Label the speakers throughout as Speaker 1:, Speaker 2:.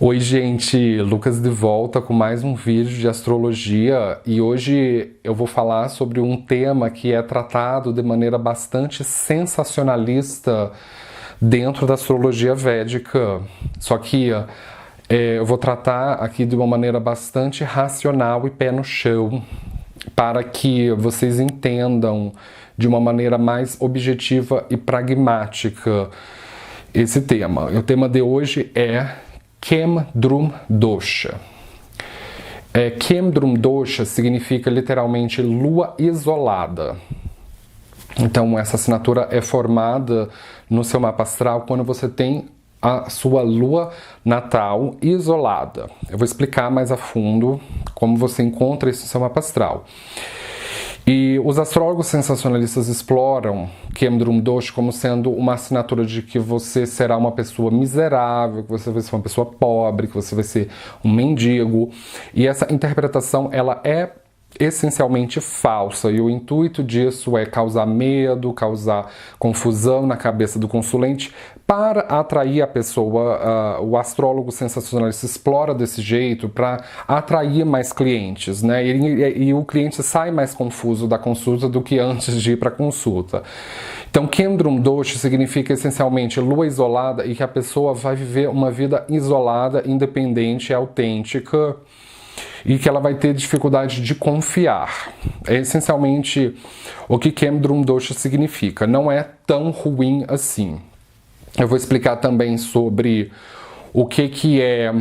Speaker 1: Oi, gente, Lucas de volta com mais um vídeo de astrologia e hoje eu vou falar sobre um tema que é tratado de maneira bastante sensacionalista dentro da astrologia védica. Só que eu vou tratar aqui de uma maneira bastante racional e pé no chão, para que vocês entendam de uma maneira mais objetiva e pragmática esse tema. O tema de hoje é Kem Drum Dosha. Kem Drum Dosha significa literalmente lua isolada. Então, essa assinatura é formada no seu mapa astral quando você tem a sua lua natal isolada. Eu vou explicar mais a fundo como você encontra isso no seu mapa astral. E os astrólogos sensacionalistas exploram Kem Drum Dosha como sendo uma assinatura de que você será uma pessoa miserável, que você vai ser uma pessoa pobre, que você vai ser um mendigo. E essa interpretação, ela é essencialmente falsa, e o intuito disso é causar medo, causar confusão na cabeça do consulente para atrair a pessoa. O astrólogo sensacionalista explora desse jeito para atrair mais clientes, né? E o cliente sai mais confuso da consulta do que antes de ir para a consulta. Então, Kem Drum Dosha significa essencialmente lua isolada e que a pessoa vai viver uma vida isolada, independente e autêntica, e que ela vai ter dificuldade de confiar. É essencialmente o que Kem Drum Dosha significa. Não é tão ruim assim. Eu vou explicar também sobre o que é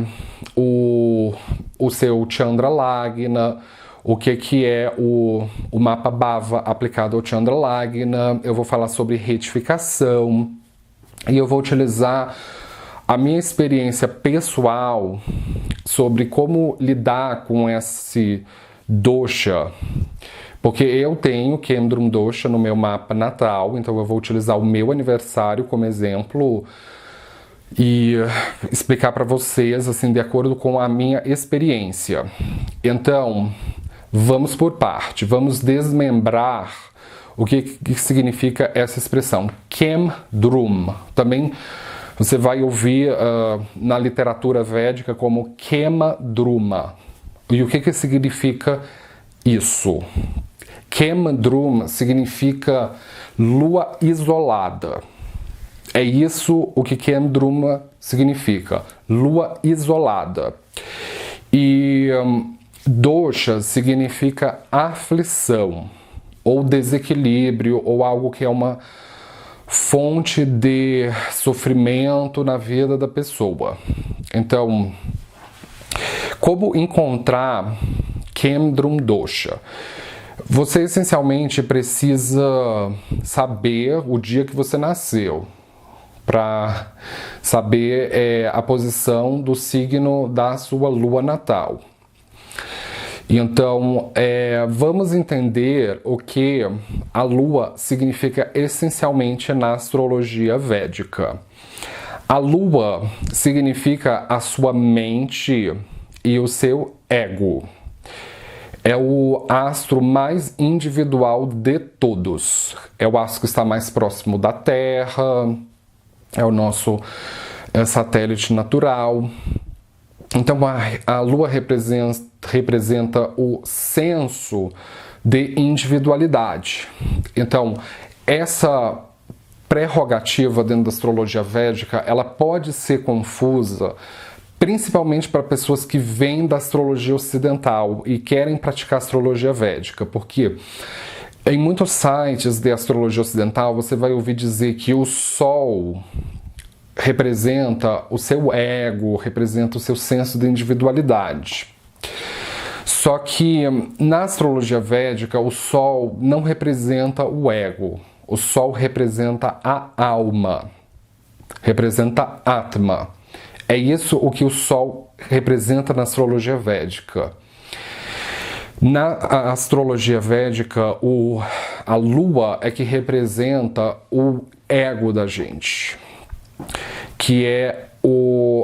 Speaker 1: o seu Chandra Lagna, o que é o mapa Bhava aplicado ao Chandra Lagna. Eu vou falar sobre retificação e eu vou utilizar a minha experiência pessoal sobre como lidar com esse dosha, porque eu tenho Kem Drum Dosha no meu mapa natal, então eu vou utilizar o meu aniversário como exemplo e explicar para vocês assim de acordo com a minha experiência. Então, vamos por parte, vamos desmembrar o que significa essa expressão Kem Drum. Também você vai ouvir na literatura védica como Kema Druma. E o que significa isso? Kema Drum significa lua isolada. É isso o que Kem Druma significa, lua isolada. E dosha significa aflição, ou desequilíbrio, ou algo que é uma fonte de sofrimento na vida da pessoa. Então, como encontrar Kem Drum Dosha? Você essencialmente precisa saber o dia que você nasceu, para saber a posição do signo da sua lua natal. Então, vamos entender o que a lua significa essencialmente na astrologia védica. A lua significa a sua mente e o seu ego. É o astro mais individual de todos. É o astro que está mais próximo da Terra, é o nosso satélite natural. Então, a lua representa o senso de individualidade. Então, essa prerrogativa dentro da astrologia védica, ela pode ser confusa, principalmente para pessoas que vêm da astrologia ocidental e querem praticar astrologia védica, porque em muitos sites de astrologia ocidental você vai ouvir dizer que o Sol representa o seu ego, representa o seu senso de individualidade. Só que na astrologia védica, o Sol não representa o ego. O Sol representa a alma, representa Atma. É isso o que o Sol representa na astrologia védica. Na astrologia védica, a Lua é que representa o ego da gente, que é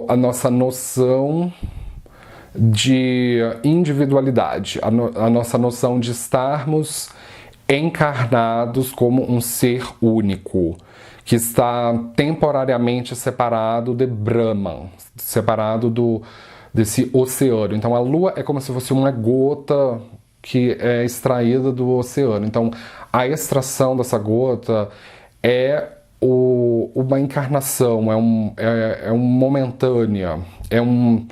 Speaker 1: a nossa noção de individualidade, a nossa noção de estarmos encarnados como um ser único, que está temporariamente separado de Brahman, separado desse oceano. Então a Lua é como se fosse uma gota que é extraída do oceano. Então a extração dessa gota é uma encarnação, é um momentânea, é um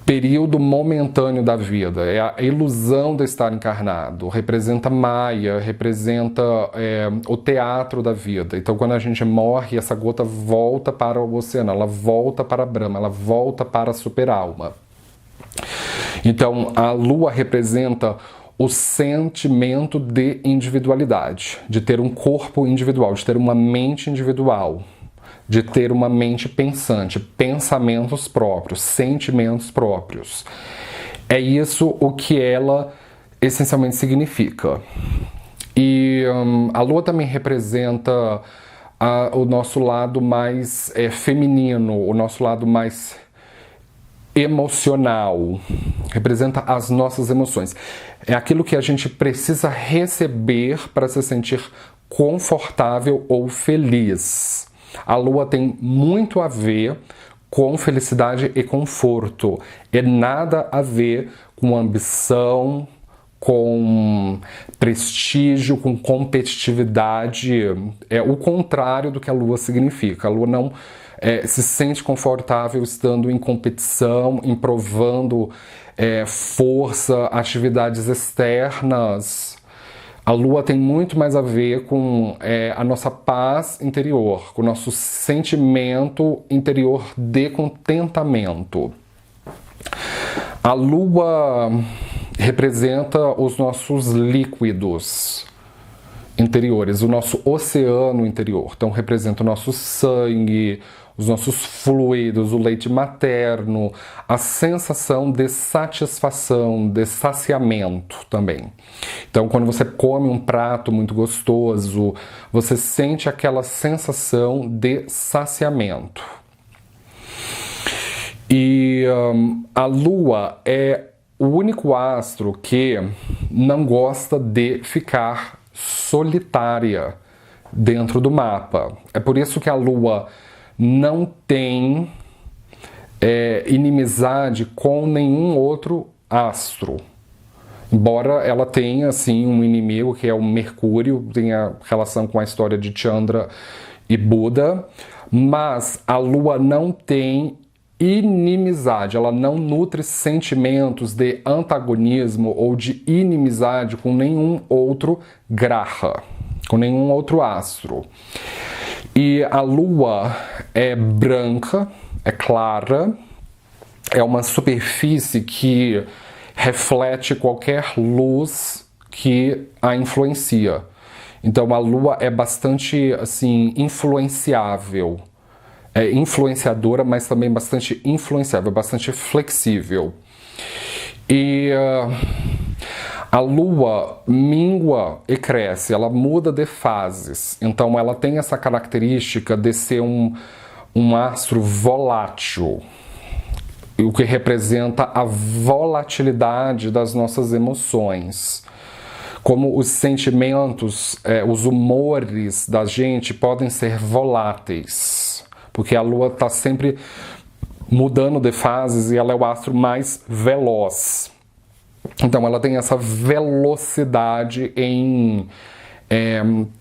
Speaker 1: período momentâneo da vida, é a ilusão de estar encarnado, representa Maya, representa o teatro da vida. Então quando a gente morre, essa gota volta para o oceano, ela volta para Brahma, ela volta para a superalma. Então a Lua representa o sentimento de individualidade, de ter um corpo individual, de ter uma mente individual, de ter uma mente pensante, pensamentos próprios, sentimentos próprios. É isso o que ela essencialmente significa. E a Lua também representa o nosso lado mais feminino, o nosso lado mais emocional, representa as nossas emoções. É aquilo que a gente precisa receber para se sentir confortável ou feliz. A Lua tem muito a ver com felicidade e conforto, e nada a ver com ambição, com prestígio, com competitividade. É o contrário do que a Lua significa. A Lua não se sente confortável estando em competição, em provando força, atividades externas. A Lua tem muito mais a ver com a nossa paz interior, com o nosso sentimento interior de contentamento. A Lua representa os nossos líquidos interiores, o nosso oceano interior. Então representa o nosso sangue, os nossos fluidos, o leite materno, a sensação de satisfação, de saciamento também. Então, quando você come um prato muito gostoso, você sente aquela sensação de saciamento. E a Lua é o único astro que não gosta de ficar solitária dentro do mapa. É por isso que a Lua não tem inimizade com nenhum outro astro. Embora ela tenha, assim, um inimigo que é o Mercúrio, tenha relação com a história de Chandra e Buda, mas a Lua não tem inimizade, ela não nutre sentimentos de antagonismo ou de inimizade com nenhum outro graha, com nenhum outro astro. E a Lua é branca, é clara, é uma superfície que reflete qualquer luz que a influencia. Então a Lua é bastante assim influenciável. É influenciadora, mas também bastante influenciável, bastante flexível. E a Lua mingua e cresce, ela muda de fases. Então ela tem essa característica de ser um astro volátil, o que representa a volatilidade das nossas emoções. Como os sentimentos, os humores da gente podem ser voláteis, porque a Lua está sempre mudando de fases e ela é o astro mais veloz. Então ela tem essa velocidade em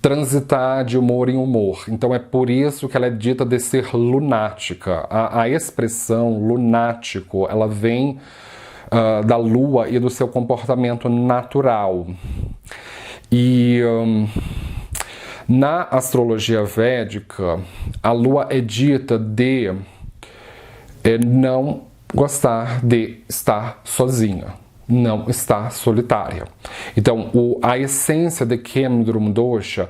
Speaker 1: transitar de humor em humor. Então é por isso que ela é dita de ser lunática. A expressão lunático, ela vem da Lua e do seu comportamento natural. E na astrologia védica, a Lua é dita de não gostar de estar sozinha, não estar solitária. Então, a essência de Kemdrum Dosha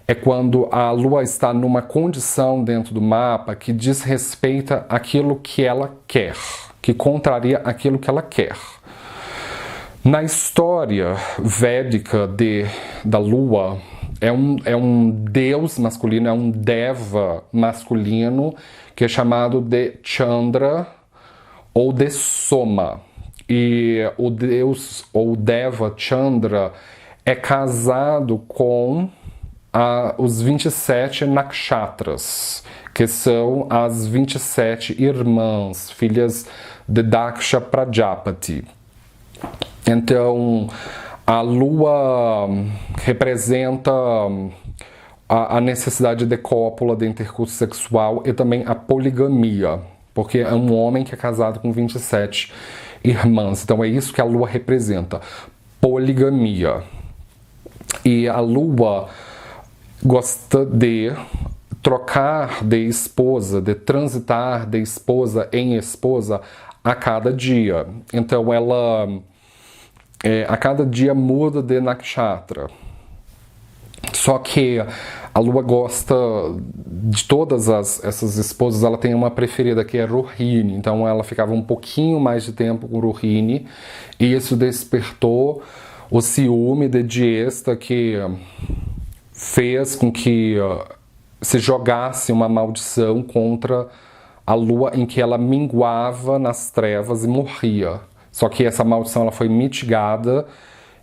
Speaker 1: é quando a Lua está numa condição dentro do mapa que desrespeita aquilo que ela quer, que contraria aquilo que ela quer. Na história védica da Lua, é um deus masculino, é um deva masculino, que é chamado de Chandra ou de Soma. E o deus ou deva Chandra é casado com os 27 nakshatras, que são as 27 irmãs, filhas de Daksha Prajapati. Então, a lua representa a necessidade de cópula, de intercurso sexual e também a poligamia, porque é um homem que é casado com 27 irmãs. Então, é isso que a lua representa, poligamia. E a lua gosta de trocar de esposa, de transitar de esposa em esposa a cada dia. Então ela a cada dia muda de nakshatra. Só que a lua gosta de todas essas esposas, ela tem uma preferida que é Rohini. Então ela ficava um pouquinho mais de tempo com Rohini e isso despertou o ciúme de Diesta, que fez com que se jogasse uma maldição contra a lua, em que ela minguava nas trevas e morria. Só que essa maldição ela foi mitigada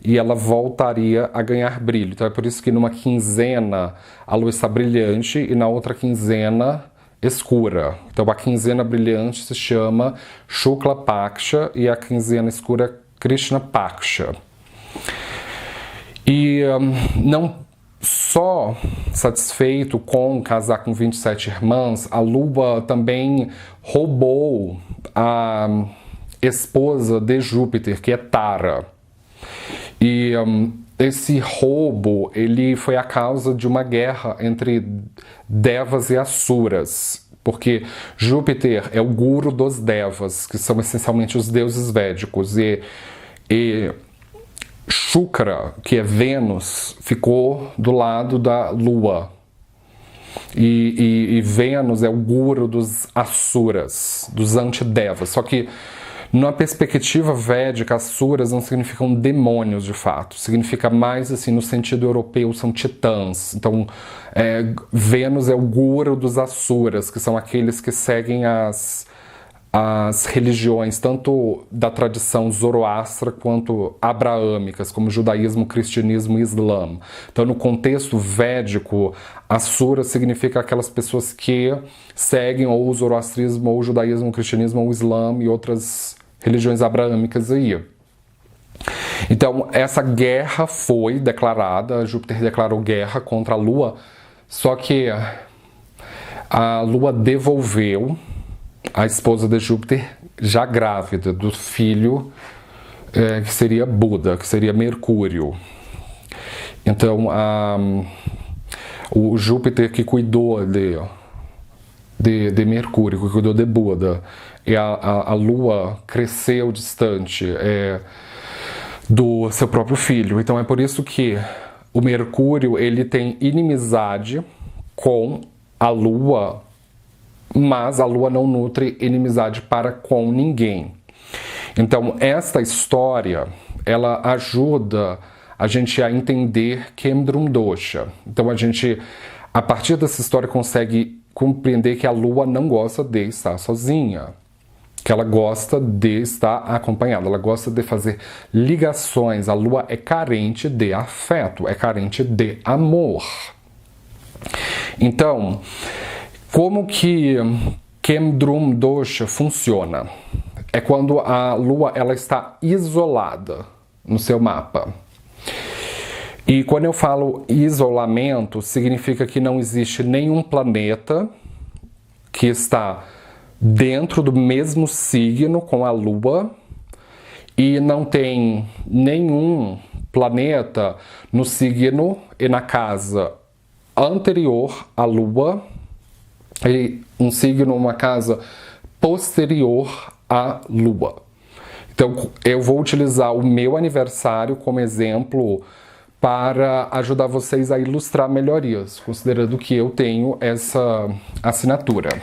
Speaker 1: e ela voltaria a ganhar brilho. Então é por isso que numa quinzena a lua está brilhante e na outra quinzena escura. Então a quinzena brilhante se chama Shukla Paksha e a quinzena escura é Krishna Paksha. E não só satisfeito com casar com 27 irmãs, a lua também roubou a esposa de Júpiter, que é Tara. E esse roubo, ele foi a causa de uma guerra entre Devas e Asuras, porque Júpiter é o guru dos Devas, que são essencialmente os deuses védicos, e Shukra, que é Vênus, ficou do lado da Lua. E Vênus é o guru dos Asuras, dos antidevas. Só que, na perspectiva védica, Asuras não significam demônios de fato. Significa mais, assim, no sentido europeu, são titãs. Então, Vênus é o guru dos Asuras, que são aqueles que seguem as religiões, tanto da tradição zoroastra quanto abraâmicas, como judaísmo, cristianismo e islã. Então, no contexto védico, Asura significa aquelas pessoas que seguem ou o zoroastrismo, ou o judaísmo, o cristianismo, ou o islã e outras religiões abraâmicas aí. Então, essa guerra foi declarada, Júpiter declarou guerra contra a Lua, só que a Lua devolveu a esposa de Júpiter já grávida do filho que seria Buda, que seria Mercúrio. Então o Júpiter que cuidou de Mercúrio, que cuidou de Buda, e a Lua cresceu distante do seu próprio filho. Então é por isso que o Mercúrio ele tem inimizade com a Lua, mas a Lua não nutre inimizade para com ninguém. Então, esta história, ela ajuda a gente a entender Kemdrum Dosha. Então, a gente, a partir dessa história, consegue compreender que a Lua não gosta de estar sozinha, que ela gosta de estar acompanhada, ela gosta de fazer ligações. A Lua é carente de afeto, é carente de amor. Então, como que Kemdrum Dosha funciona? É quando a Lua ela está isolada no seu mapa. E quando eu falo isolamento, significa que não existe nenhum planeta que está dentro do mesmo signo com a Lua e não tem nenhum planeta no signo e na casa anterior à Lua e um signo, uma casa posterior à Lua. Então, eu vou utilizar o meu aniversário como exemplo para ajudar vocês a ilustrar melhor isso, considerando que eu tenho essa assinatura.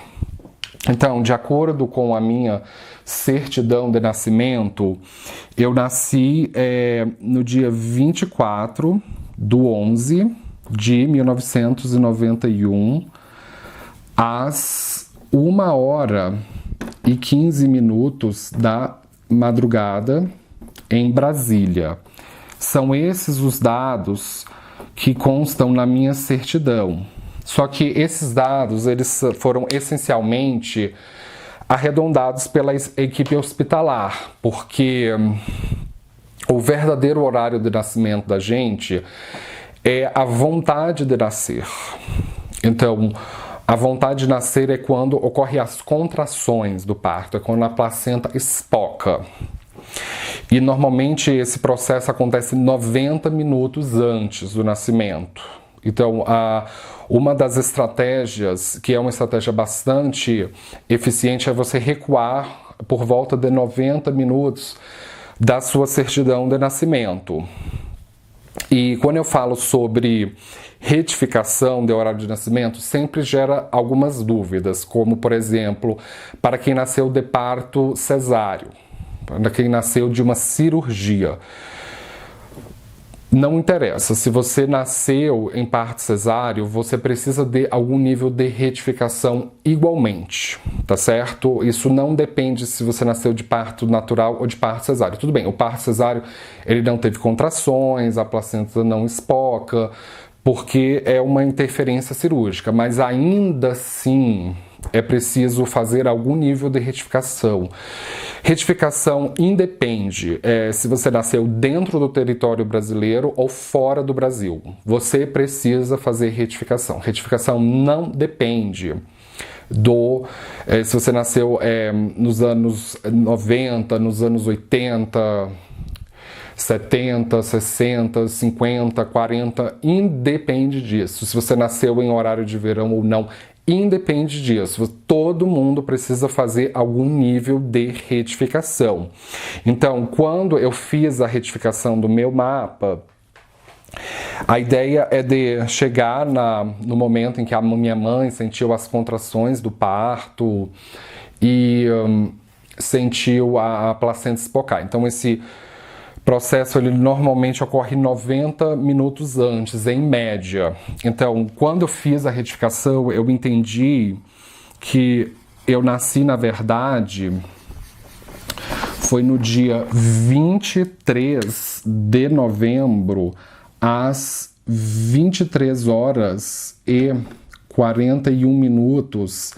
Speaker 1: Então, de acordo com a minha certidão de nascimento, eu nasci no dia 24 de 11 de 1991, às 1h15 da madrugada em Brasília. São esses os dados que constam na minha certidão. Só que esses dados, eles foram essencialmente arredondados pela equipe hospitalar, porque o verdadeiro horário de nascimento da gente é a vontade de nascer. Então, a vontade de nascer é quando ocorrem as contrações do parto, é quando a placenta espoca. E normalmente esse processo acontece 90 minutos antes do nascimento. Então, uma das estratégias, que é uma estratégia bastante eficiente, é você recuar por volta de 90 minutos da sua certidão de nascimento. E quando eu falo sobre retificação de horário de nascimento, sempre gera algumas dúvidas, como, por exemplo, para quem nasceu de parto cesáreo, para quem nasceu de uma cirurgia. Não interessa, se você nasceu em parto cesáreo, você precisa de algum nível de retificação igualmente, tá certo? Isso não depende se você nasceu de parto natural ou de parto cesáreo. Tudo bem, o parto cesáreo, ele não teve contrações, a placenta não espoca, porque é uma interferência cirúrgica, mas ainda assim é preciso fazer algum nível de retificação. Retificação independe se você nasceu dentro do território brasileiro ou fora do Brasil. Você precisa fazer retificação. Retificação não depende se você nasceu nos anos 90, nos anos 80, 70, 60, 50, 40, independe disso. Se você nasceu em horário de verão ou não, independe disso. Todo mundo precisa fazer algum nível de retificação. Então, quando eu fiz a retificação do meu mapa, a ideia é de chegar no momento em que a minha mãe sentiu as contrações do parto e sentiu a placenta espocar. Então, esse processo ele normalmente ocorre 90 minutos antes, em média. Então, quando eu fiz a retificação, eu entendi que eu nasci, na verdade, foi no dia 23 de novembro, às 23 horas e 41 minutos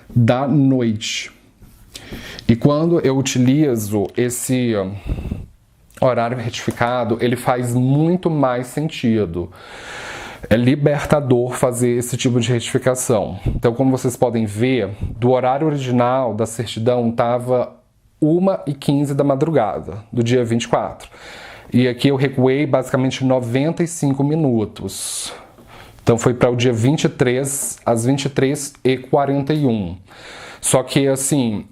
Speaker 1: da noite. E quando eu utilizo esse horário retificado, ele faz muito mais sentido. É libertador fazer esse tipo de retificação. Então, como vocês podem ver, do horário original da certidão estava 1h15 da madrugada, do dia 24. E aqui eu recuei basicamente 95 minutos. Então foi para o dia 23, às 23h41. Só que, assim,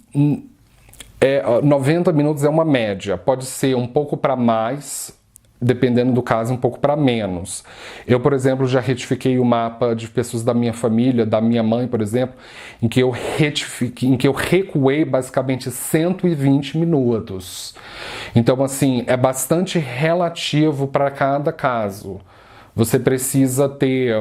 Speaker 1: 90 minutos é uma média, pode ser um pouco para mais, dependendo do caso, um pouco para menos. Eu, por exemplo, já retifiquei o mapa de pessoas da minha família, da minha mãe, por exemplo, em que eu recuei basicamente 120 minutos. Então, assim, é bastante relativo para cada caso. Você precisa ter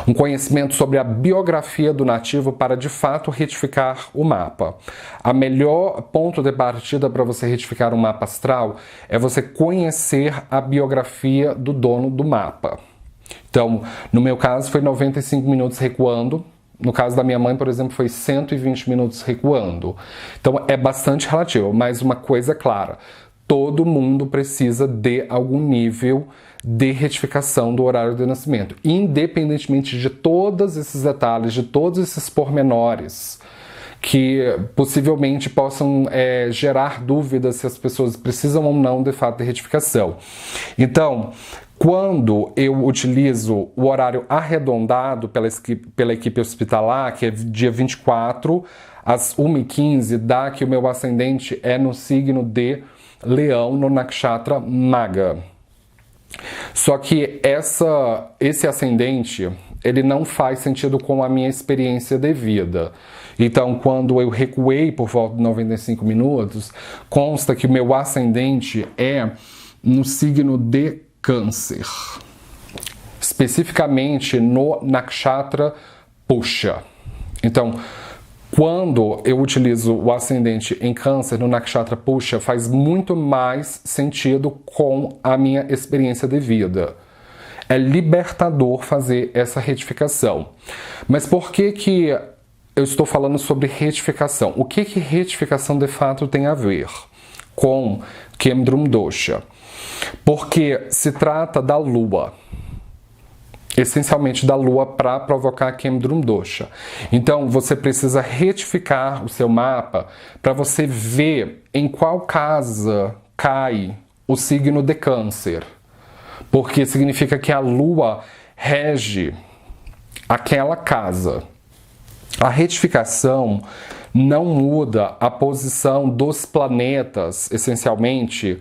Speaker 1: um conhecimento sobre a biografia do nativo para, de fato, retificar o mapa. A melhor ponto de partida para você retificar um mapa astral é você conhecer a biografia do dono do mapa. Então, no meu caso, foi 95 minutos recuando. No caso da minha mãe, por exemplo, foi 120 minutos recuando. Então, é bastante relativo, mas uma coisa é clara. Todo mundo precisa de algum nível de retificação do horário de nascimento, independentemente de todos esses detalhes, de todos esses pormenores que possivelmente possam gerar dúvidas se as pessoas precisam ou não de fato de retificação. Então, quando eu utilizo o horário arredondado pela equipe hospitalar, que é dia 24, às 1h15, dá que o meu ascendente é no signo de Leão, no Nakshatra Maga. Só que esse ascendente, ele não faz sentido com a minha experiência de vida. Então, quando eu recuei por volta de 95 minutos, consta que o meu ascendente é no signo de Câncer. Especificamente no Nakshatra Pusha. Então, quando eu utilizo o ascendente em Câncer no Nakshatra Pusha, faz muito mais sentido com a minha experiência de vida. É libertador fazer essa retificação. Mas por que eu estou falando sobre retificação? O que retificação de fato tem a ver com Kemdrum Dosha? Porque se trata da lua, essencialmente da lua, para provocar Kemdrum Dosha. Então você precisa retificar o seu mapa para você ver em qual casa cai o signo de Câncer. Porque significa que a lua rege aquela casa. A retificação não muda a posição dos planetas, essencialmente,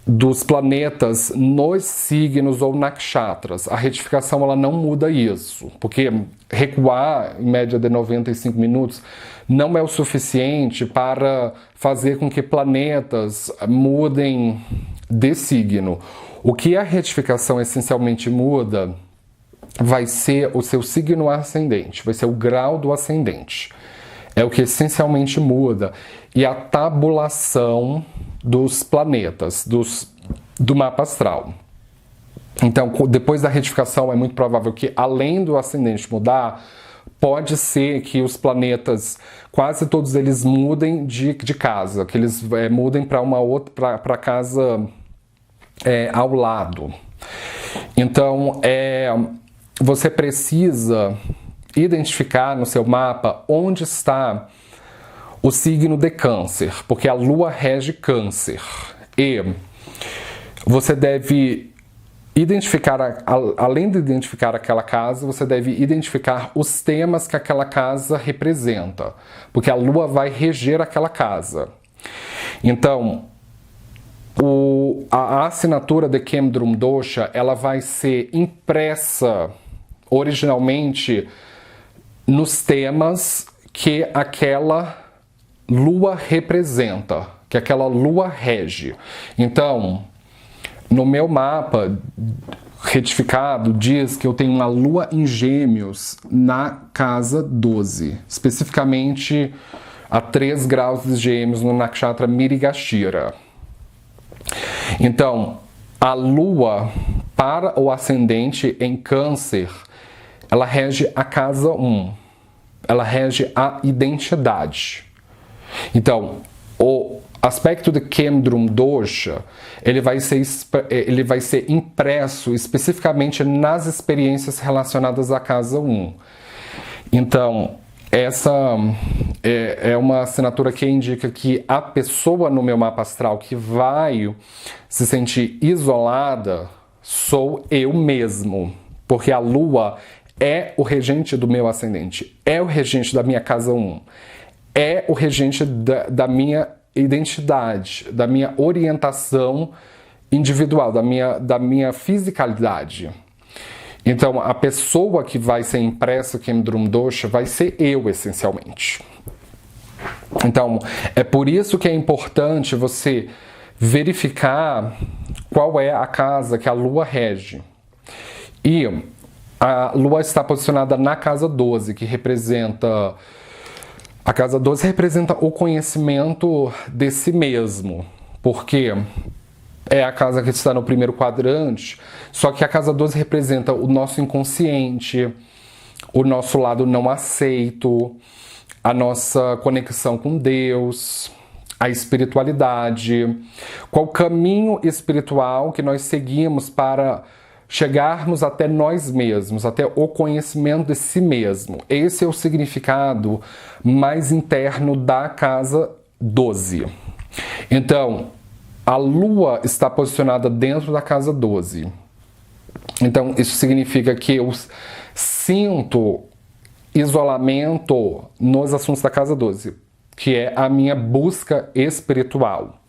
Speaker 1: dos planetas nos signos ou nakshatras. A retificação ela não muda isso, porque recuar em média de 95 minutos não é o suficiente para fazer com que planetas mudem de signo. O que a retificação essencialmente muda vai ser o seu signo ascendente, vai ser o grau do ascendente. É o que essencialmente muda. E a tabulação dos planetas, do mapa astral. Então, depois da retificação, é muito provável que, além do ascendente mudar, pode ser que os planetas, quase todos eles mudem de casa, que eles mudem para uma outra, para casa ao lado. Então, você precisa identificar no seu mapa onde está o signo de Câncer, porque a lua rege Câncer. E você deve identificar, além de identificar aquela casa, você deve identificar os temas que aquela casa representa, porque a lua vai reger aquela casa. Então, a assinatura de Kemdrum Dosha, ela vai ser impressa originalmente nos temas que aquela lua representa, que aquela lua rege. Então, no meu mapa retificado, diz que eu tenho uma lua em Gêmeos na casa 12, especificamente a 3 graus de Gêmeos no Nakshatra Mirigashira. Então, a lua para o ascendente em Câncer, ela rege a casa 1, ela rege a identidade. Então, o aspecto de Kemdrum Dosha, ele vai ser impresso especificamente nas experiências relacionadas à casa 1. Então, essa é uma assinatura que indica que a pessoa no meu mapa astral que vai se sentir isolada sou eu mesmo, porque a lua é o regente do meu ascendente, é o regente da minha casa 1, é o regente da minha identidade, da minha orientação individual, da minha fisicalidade. Então, a pessoa que vai ser impressa Kemdrum Dosha vai ser eu, essencialmente. Então, é por isso que é importante você verificar qual é a casa que a lua rege. E a lua está posicionada na casa 12, que representa... A casa 12 representa o conhecimento de si mesmo, porque é a casa que está no primeiro quadrante, só que a casa 12 representa o nosso inconsciente, o nosso lado não aceito, a nossa conexão com Deus, a espiritualidade, qual caminho espiritual que nós seguimos para chegarmos até nós mesmos, até o conhecimento de si mesmo. Esse é o significado mais interno da casa 12. Então, a lua está posicionada dentro da casa 12. Então, isso significa que eu sinto isolamento nos assuntos da casa 12, que é a minha busca espiritual.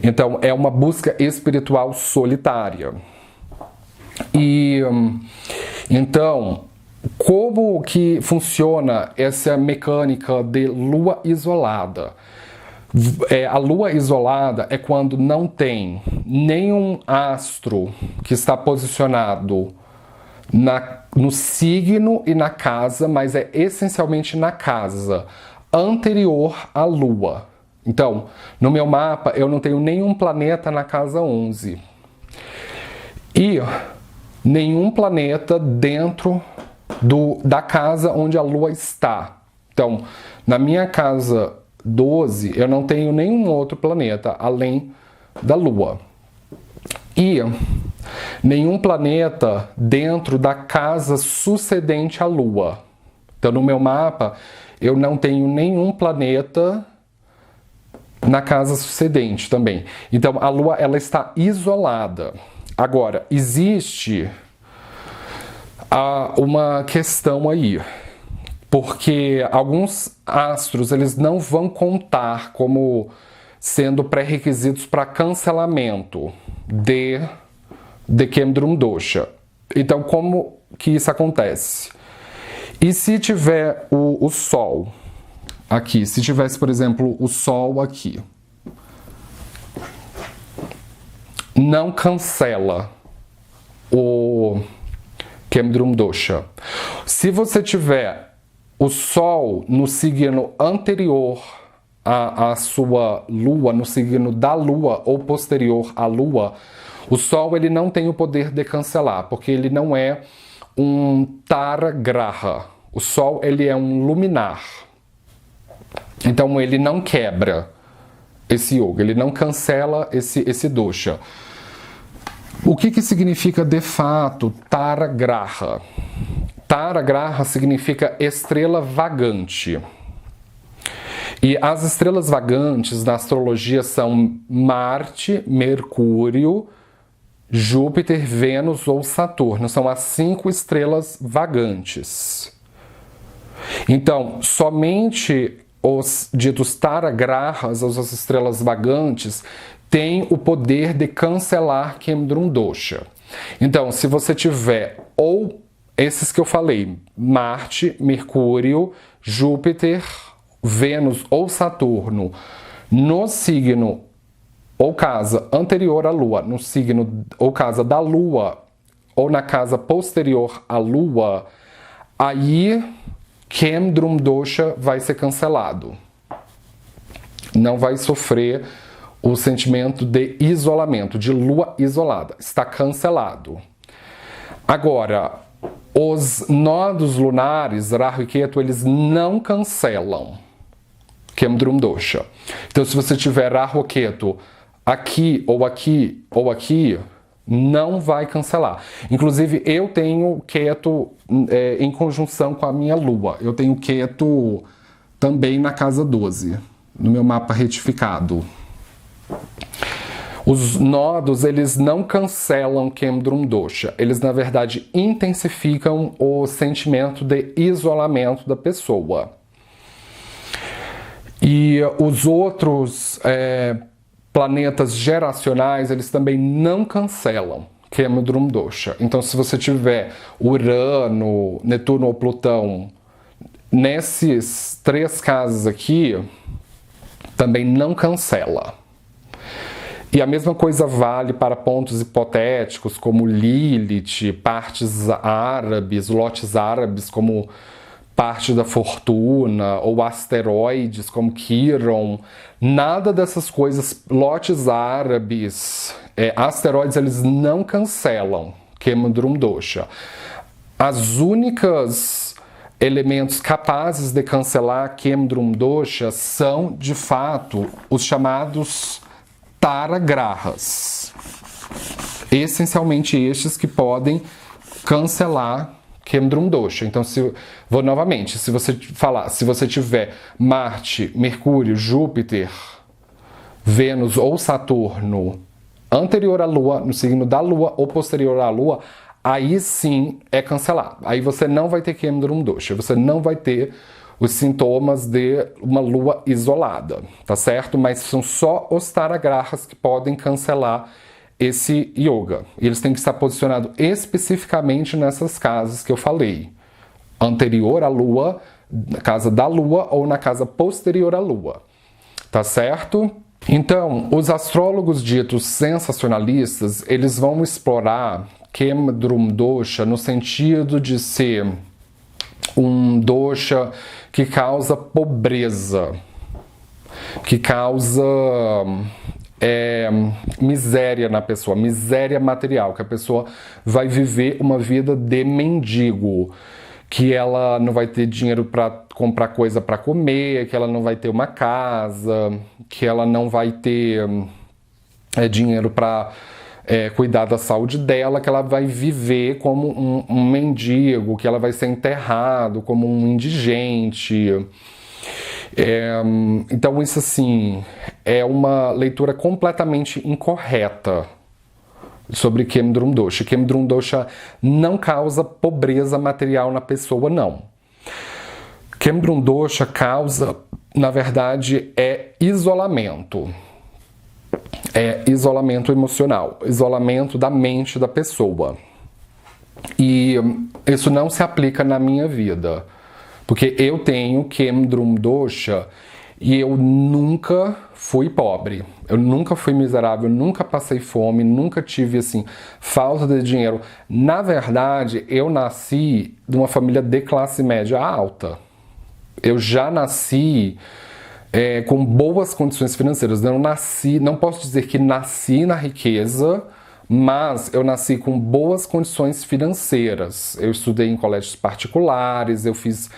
Speaker 1: Então, é uma busca espiritual solitária. E então, como que funciona essa mecânica de lua isolada? A lua isolada é quando não tem nenhum astro que está posicionado no signo e na casa, mas é essencialmente na casa anterior à lua. Então, no meu mapa, eu não tenho nenhum planeta na casa 11. E nenhum planeta dentro da casa onde a Lua está. Então, na minha casa 12, eu não tenho nenhum outro planeta além da Lua. E nenhum planeta dentro da casa sucedente à Lua. Então, no meu mapa, eu não tenho nenhum planeta na casa sucedente também. Então, a Lua ela está isolada. Agora, existe uma questão aí, porque alguns astros eles não vão contar como sendo pré-requisitos para cancelamento de Kemdrum Dosha. Então, como que isso acontece? E se tiver o Sol aqui, se tivesse, por exemplo, o Sol aqui, não cancela o Kemdrum Dosha. Se você tiver o Sol no signo anterior à sua Lua, no signo da Lua ou posterior à Lua, o Sol ele não tem o poder de cancelar, porque ele não é um Tara Graha. O Sol ele é um luminar. Então ele não quebra esse yoga, ele não cancela esse dosha. O que significa de fato Tara Graha? Tara Graha significa estrela vagante. E as estrelas vagantes na astrologia são Marte, Mercúrio, Júpiter, Vênus ou Saturno. São as 5 estrelas vagantes. Então, somente os ditos Tara Grahas, as estrelas vagantes, têm o poder de cancelar Kemdrum Dosha. Então, se você tiver ou esses que eu falei, Marte, Mercúrio, Júpiter, Vênus ou Saturno, no signo ou casa anterior à Lua, no signo ou casa da Lua, ou na casa posterior à Lua, aí Kemdrum Dosha vai ser cancelado. Não vai sofrer o sentimento de isolamento, de Lua isolada. Está cancelado. Agora, os nodos lunares, Rahu e Ketu, eles não cancelam Kemdrum Dosha. Então, se você tiver Rahu Ketu aqui, ou aqui, ou aqui, não vai cancelar. Inclusive, eu tenho Ketu em conjunção com a minha Lua. Eu tenho Ketu também na casa 12, no meu mapa retificado. Os nodos, eles não cancelam Kemdrum Dosha. Eles, na verdade, intensificam o sentimento de isolamento da pessoa. E os outros planetas geracionais, eles também não cancelam Kemdrum Dosha. Então, se você tiver Urano, Netuno ou Plutão nesses 3 casos aqui, também não cancela. E a mesma coisa vale para pontos hipotéticos como Lilith, partes árabes, lotes árabes como parte da fortuna, ou asteroides como Quiron. Nada dessas coisas, lotes árabes, asteroides, eles não cancelam Kemdrum Dosha. As únicas elementos capazes de cancelar Kemdrum Dosha são, de fato, os chamados Tara Grahas. Essencialmente estes que podem cancelar Kemdrum Dosha. Então, vou novamente, se você tiver Marte, Mercúrio, Júpiter, Vênus ou Saturno anterior à Lua, no signo da Lua ou posterior à Lua, aí sim é cancelado. Aí você não vai ter Kemdrum Dosha, você não vai ter os sintomas de uma Lua isolada, tá certo? Mas são só os Tara Grahas que podem cancelar esse yoga. E eles têm que estar posicionados especificamente nessas casas que eu falei. Anterior à Lua, na casa da Lua ou na casa posterior à Lua. Tá certo? Então, os astrólogos ditos sensacionalistas, eles vão explorar Kemdrum Dosha no sentido de ser um dosha que causa pobreza, que causa miséria na pessoa, miséria material, que a pessoa vai viver uma vida de mendigo, que ela não vai ter dinheiro para comprar coisa para comer, que ela não vai ter uma casa, que ela não vai ter dinheiro para cuidar da saúde dela, que ela vai viver como um mendigo, que ela vai ser enterrado como um indigente. Então isso assim é uma leitura completamente incorreta sobre Kemdrum Dosha. Kemdrum Dosha não causa pobreza material na pessoa, não. Kemdrum Dosha causa, na verdade, isolamento. Isolamento emocional, isolamento da mente da pessoa. E isso não se aplica na minha vida, porque eu tenho Kemdrum Dosha e eu nunca fui pobre, eu nunca fui miserável, nunca passei fome, nunca tive assim falta de dinheiro. Na verdade, eu nasci de uma família de classe média alta. Eu já nasci com boas condições financeiras. Eu não posso dizer que nasci na riqueza, mas eu nasci com boas condições financeiras. Eu estudei em colégios particulares, eu fiz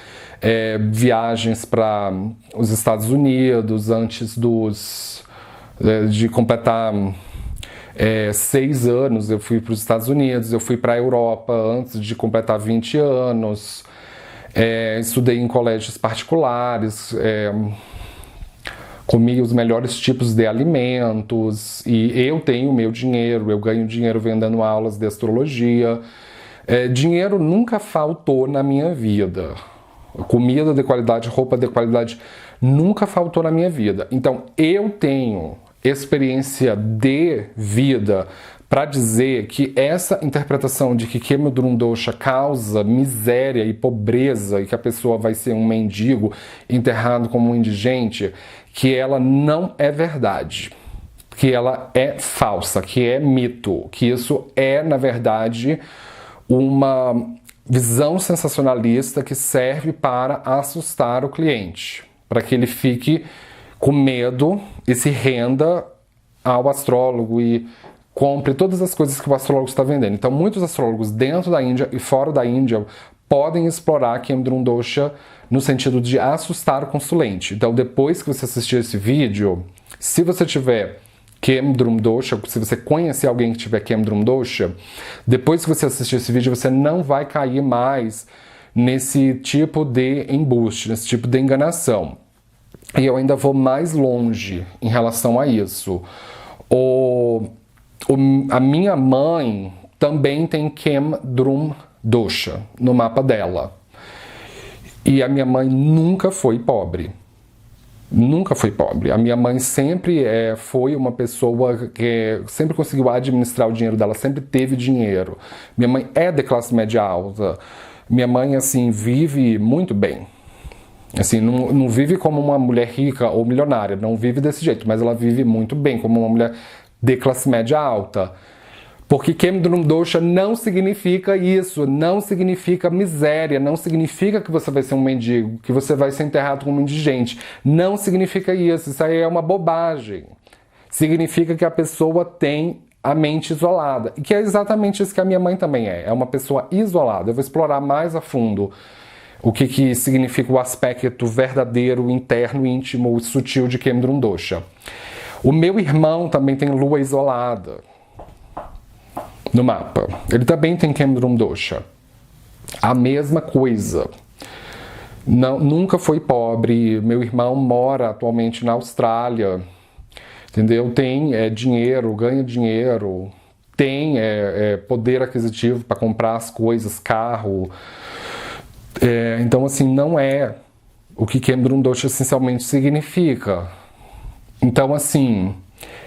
Speaker 1: viagens para os Estados Unidos antes de completar 6 anos. Eu fui para os Estados Unidos, eu fui para a Europa antes de completar 20 anos. Estudei em colégios particulares, comi os melhores tipos de alimentos e eu tenho meu dinheiro, eu ganho dinheiro vendendo aulas de astrologia. Dinheiro nunca faltou na minha vida. Comida de qualidade, roupa de qualidade nunca faltou na minha vida. Então eu tenho experiência de vida para dizer que essa interpretação de que Kemdrum Dosha causa miséria e pobreza e que a pessoa vai ser um mendigo enterrado como um indigente, que ela não é verdade, que ela é falsa, que é mito, que isso é, na verdade, uma visão sensacionalista que serve para assustar o cliente, para que ele fique com medo e se renda ao astrólogo e compre todas as coisas que o astrólogo está vendendo. Então, muitos astrólogos dentro da Índia e fora da Índia podem explorar Kemdrum Dosha no sentido de assustar o consulente. Então, depois que você assistir esse vídeo, se você tiver Kemdrum Dosha, se você conhecer alguém que tiver Kemdrum Dosha, depois que você assistir esse vídeo, você não vai cair mais nesse tipo de embuste, nesse tipo de enganação. E eu ainda vou mais longe em relação a isso. A minha mãe também tem Kemdrum Dosha no mapa dela. E a minha mãe nunca foi pobre. Nunca foi pobre. A minha mãe sempre foi uma pessoa que sempre conseguiu administrar o dinheiro dela, sempre teve dinheiro. Minha mãe é de classe média alta. Minha mãe, assim, vive muito bem. Assim, não vive como uma mulher rica ou milionária, não vive desse jeito, mas ela vive muito bem como uma mulher de classe média alta. Porque Kemdrum Dosha não significa isso, não significa miséria, não significa que você vai ser um mendigo, que você vai ser enterrado como um indigente. Não significa isso aí é uma bobagem. Significa que a pessoa tem a mente isolada, e que é exatamente isso que a minha mãe também é uma pessoa isolada. Eu vou explorar mais a fundo o que significa o aspecto verdadeiro, interno, íntimo e sutil de Kemdrum Dosha. O meu irmão também tem lua isolada no mapa. Ele também tem Kemdrum Dosha. A mesma coisa. Nunca foi pobre. Meu irmão mora atualmente na Austrália. Entendeu? Tem dinheiro, ganha dinheiro. Tem poder aquisitivo para comprar as coisas, carro. Então, assim, não é o que Kemdrum Dosha essencialmente significa. Então, assim,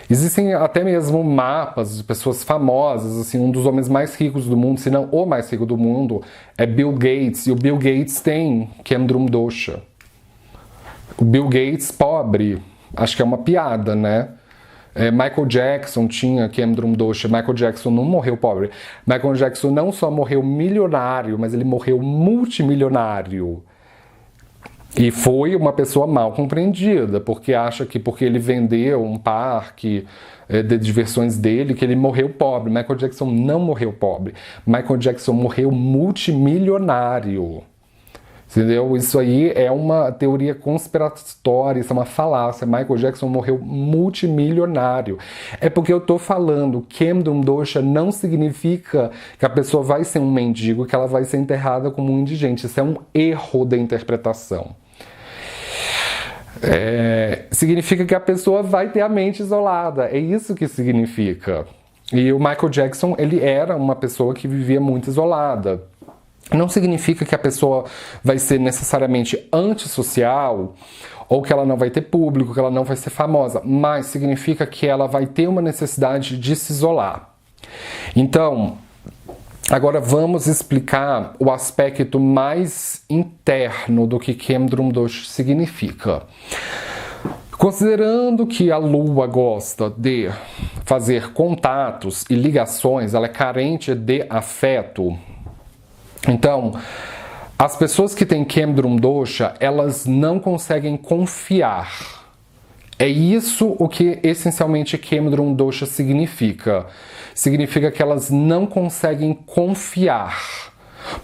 Speaker 1: existem até mesmo mapas de pessoas famosas, assim, um dos homens mais ricos do mundo, se não o mais rico do mundo, é Bill Gates, e o Bill Gates tem Kemdrum Dosha. O Bill Gates pobre, acho que é uma piada, né? Michael Jackson tinha Kemdrum Dosha. Michael Jackson não morreu pobre. Michael Jackson não só morreu milionário, mas ele morreu multimilionário. E foi uma pessoa mal compreendida, porque acha que porque ele vendeu um parque de diversões dele, que ele morreu pobre. Michael Jackson não morreu pobre. Michael Jackson morreu multimilionário. Entendeu? Isso aí é uma teoria conspiratória, isso é uma falácia. Michael Jackson morreu multimilionário. É porque eu tô falando, Kemdrum Dosha não significa que a pessoa vai ser um mendigo, que ela vai ser enterrada como um indigente. Isso é um erro da interpretação. Significa que a pessoa vai ter a mente isolada. É isso que significa. E o Michael Jackson, ele era uma pessoa que vivia muito isolada. Não significa que a pessoa vai ser necessariamente antissocial ou que ela não vai ter público, que ela não vai ser famosa, mas significa que ela vai ter uma necessidade de se isolar. Então, agora vamos explicar o aspecto mais interno do que Kemdrum Dosha significa. Considerando que a Lua gosta de fazer contatos e ligações, ela é carente de afeto. Então, as pessoas que têm Kemdrum Dosha, elas não conseguem confiar. É isso o que essencialmente Kemdrum Dosha significa. Significa que elas não conseguem confiar.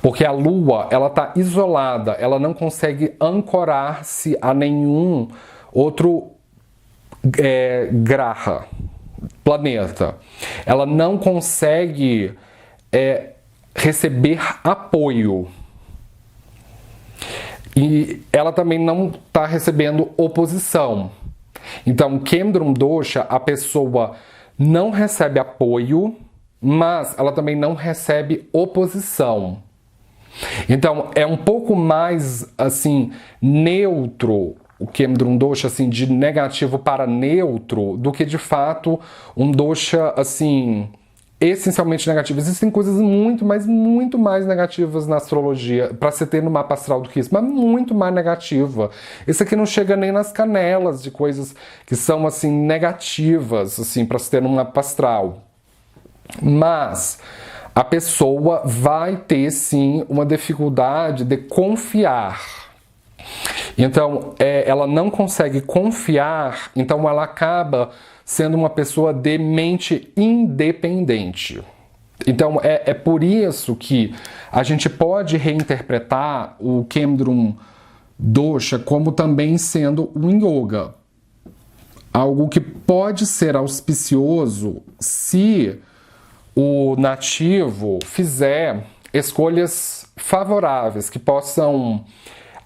Speaker 1: Porque a Lua, ela está isolada, ela não consegue ancorar-se a nenhum outro graha, planeta. Ela não consegue receber apoio. E ela também não está recebendo oposição. Então, Kemdrum Dosha, a pessoa não recebe apoio, mas ela também não recebe oposição. Então, é um pouco mais, assim, neutro, o Kemdrum Dosha, assim, de negativo para neutro, do que, de fato, um dosha, assim, essencialmente negativo. Existem coisas muito mais negativas na astrologia para se ter no mapa astral do que isso, mas muito mais negativa. Isso aqui não chega nem nas canelas de coisas que são, assim, negativas, assim, para se ter no mapa astral. Mas a pessoa vai ter, sim, uma dificuldade de confiar. Então, ela não consegue confiar, então ela acaba sendo uma pessoa de mente independente. Então, é por isso que a gente pode reinterpretar o Kemdrum Dosha como também sendo um yoga. Algo que pode ser auspicioso se o nativo fizer escolhas favoráveis que possam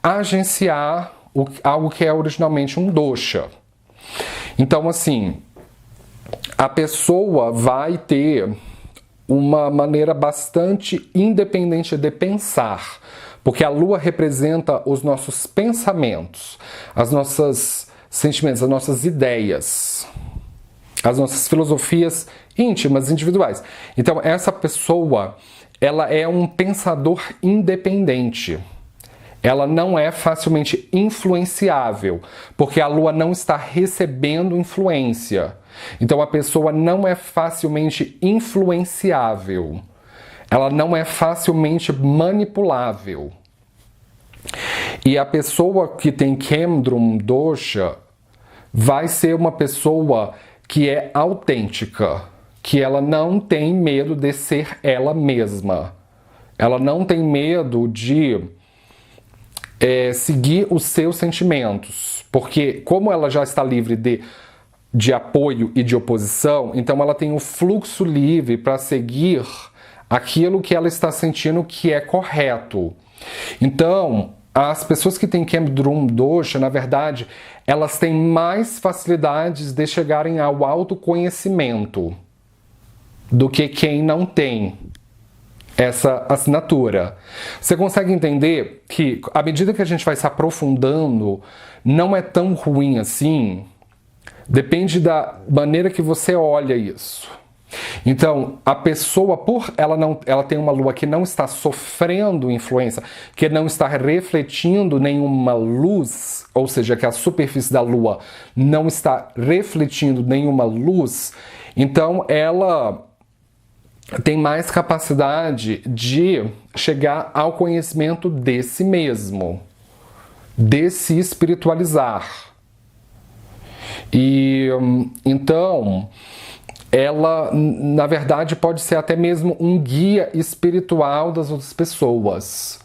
Speaker 1: agenciar algo que é originalmente um dosha. Então, assim, a pessoa vai ter uma maneira bastante independente de pensar, porque a Lua representa os nossos pensamentos, as nossas sentimentos, as nossas ideias, as nossas filosofias íntimas, individuais. Então, essa pessoa, ela é um pensador independente. Ela não é facilmente influenciável, porque a Lua não está recebendo influência. Então a pessoa não é facilmente influenciável. Ela não é facilmente manipulável. E a pessoa que tem Kemdrum Dosha vai ser uma pessoa que é autêntica, que ela não tem medo de ser ela mesma. Ela não tem medo de seguir os seus sentimentos, porque como ela já está livre de apoio e de oposição, então ela tem o fluxo livre para seguir aquilo que ela está sentindo que é correto. Então, as pessoas que têm Kemdrum Dosha, na verdade, elas têm mais facilidades de chegarem ao autoconhecimento do que quem não tem essa assinatura. Você consegue entender que, à medida que a gente vai se aprofundando, não é tão ruim assim? Depende da maneira que você olha isso. Então, a pessoa, ela tem uma lua que não está sofrendo influência, que não está refletindo nenhuma luz, ou seja, que a superfície da lua não está refletindo nenhuma luz, então ela tem mais capacidade de chegar ao conhecimento de si mesmo. de se espiritualizar. E então, ela, na verdade, pode ser até mesmo um guia espiritual das outras pessoas.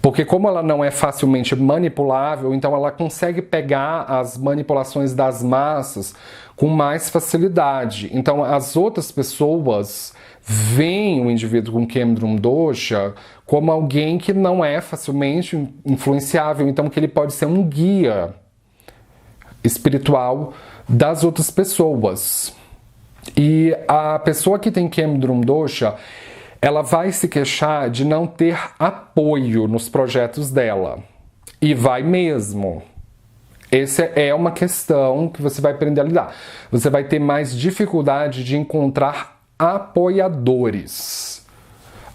Speaker 1: Porque como ela não é facilmente manipulável, então ela consegue pegar as manipulações das massas com mais facilidade. Então as outras pessoas veem o indivíduo com Kemdrum Dosha como alguém que não é facilmente influenciável, então que ele pode ser um guia espiritual das outras pessoas. E a pessoa que tem Kemdrum Dosha, ela vai se queixar de não ter apoio nos projetos dela. E vai mesmo. Essa é uma questão que você vai aprender a lidar. Você vai ter mais dificuldade de encontrar apoiadores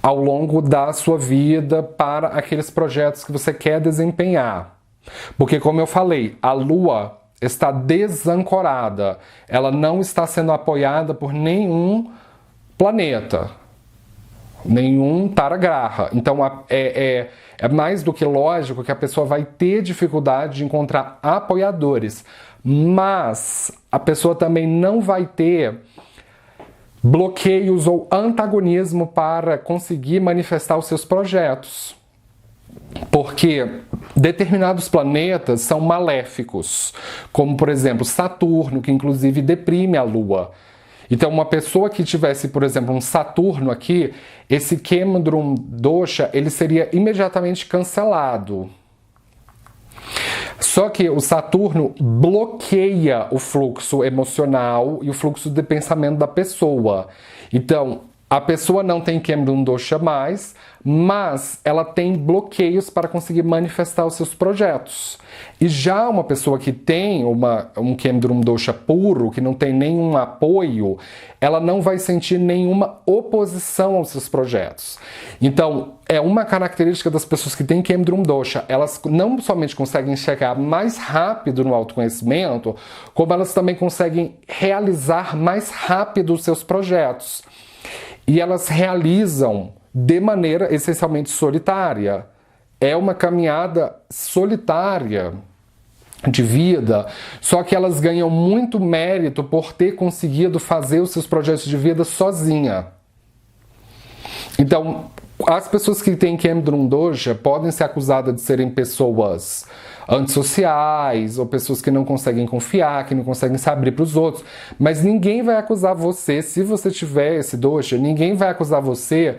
Speaker 1: ao longo da sua vida para aqueles projetos que você quer desempenhar. Porque, como eu falei, a Lua está desancorada. Ela não está sendo apoiada por nenhum planeta, nenhum Taragraha. Então é mais do que lógico que a pessoa vai ter dificuldade de encontrar apoiadores, mas a pessoa também não vai ter bloqueios ou antagonismo para conseguir manifestar os seus projetos. Porque determinados planetas são maléficos, como por exemplo Saturno, que inclusive deprime a Lua. Então uma pessoa que tivesse, por exemplo, um Saturno aqui, esse Kemdrum Dosha, ele seria imediatamente cancelado. Só que o Saturno bloqueia o fluxo emocional e o fluxo de pensamento da pessoa. Então, a pessoa não tem Kemdrum Dosha mais, mas ela tem bloqueios para conseguir manifestar os seus projetos. E já uma pessoa que tem um Kemdrum Dosha puro, que não tem nenhum apoio, ela não vai sentir nenhuma oposição aos seus projetos. Então, é uma característica das pessoas que têm Kemdrum Dosha. Elas não somente conseguem chegar mais rápido no autoconhecimento, como elas também conseguem realizar mais rápido os seus projetos. E elas realizam de maneira essencialmente solitária. É uma caminhada solitária de vida, só que elas ganham muito mérito por ter conseguido fazer os seus projetos de vida sozinha. Então, as pessoas que têm Kemdrum Dosha podem ser acusadas de serem pessoas antissociais ou pessoas que não conseguem confiar, que não conseguem se abrir para os outros, mas ninguém vai acusar você, se você tiver esse dosha, ninguém vai acusar você